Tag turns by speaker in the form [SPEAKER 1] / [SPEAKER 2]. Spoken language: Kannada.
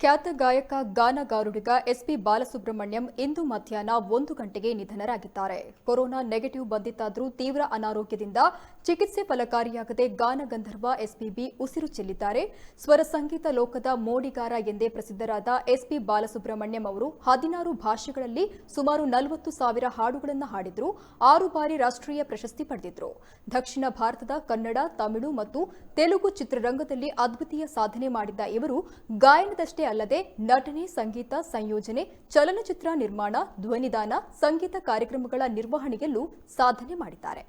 [SPEAKER 1] ಖ್ಯಾತ ಗಾಯಕ ಗಾನಗಾರುಡಿಗ ಎಸ್ಪಿ ಬಾಲಸುಬ್ರಹ್ಮಣ್ಯಂ ಇಂದು ಮಧ್ಯಾಹ್ನ 1 ಗಂಟೆಗೆ ನಿಧನರಾಗಿದ್ದಾರೆ. ಕೊರೋನಾ ನೆಗೆಟಿವ್ ಬಂದಿತ್ತಾದರೂ ತೀವ್ರ ಅನಾರೋಗ್ಯದಿಂದ ಚಿಕಿತ್ಸೆ ಫಲಕಾರಿಯಾಗದೆ ಗಾನಗಂಧರ್ವ ಎಸ್ಪಿಬಿ ಉಸಿರು ಚೆಲ್ಲಿದ್ದಾರೆ. ಸ್ವರ ಸಂಗೀತ ಲೋಕದ ಮೋಡಿಗಾರ ಎಂದೇ ಪ್ರಸಿದ್ಧರಾದ ಎಸ್ಪಿ ಬಾಲಸುಬ್ರಹ್ಮಣ್ಯಂ ಅವರು 16 ಭಾಷೆಗಳಲ್ಲಿ ಸುಮಾರು 40,000 ಹಾಡುಗಳನ್ನು ಹಾಡಿದ್ರು. 6 ಬಾರಿ ರಾಷ್ಟ್ರೀಯ ಪ್ರಶಸ್ತಿ ಪಡೆದಿದ್ರು. ದಕ್ಷಿಣ ಭಾರತದ ಕನ್ನಡ, ತಮಿಳು ಮತ್ತು ತೆಲುಗು ಚಿತ್ರರಂಗದಲ್ಲಿ ಅದ್ವಿತೀಯ ಸಾಧನೆ ಮಾಡಿದ್ದ ಇವರು ಗಾಯನದಷ್ಟೇ ಅಲ್ಲದೆ ನಟನೆ, ಸಂಗೀತ ಸಂಯೋಜನೆ, ಚಲನಚಿತ್ರ ನಿರ್ಮಾಣ, ಧ್ವನಿದಾನ, ಸಂಗೀತ ಕಾರ್ಯಕ್ರಮಗಳ ನಿರ್ವಹಣೆಯಲ್ಲೂ ಸಾಧನೆ ಮಾಡಿದ್ದಾರೆ.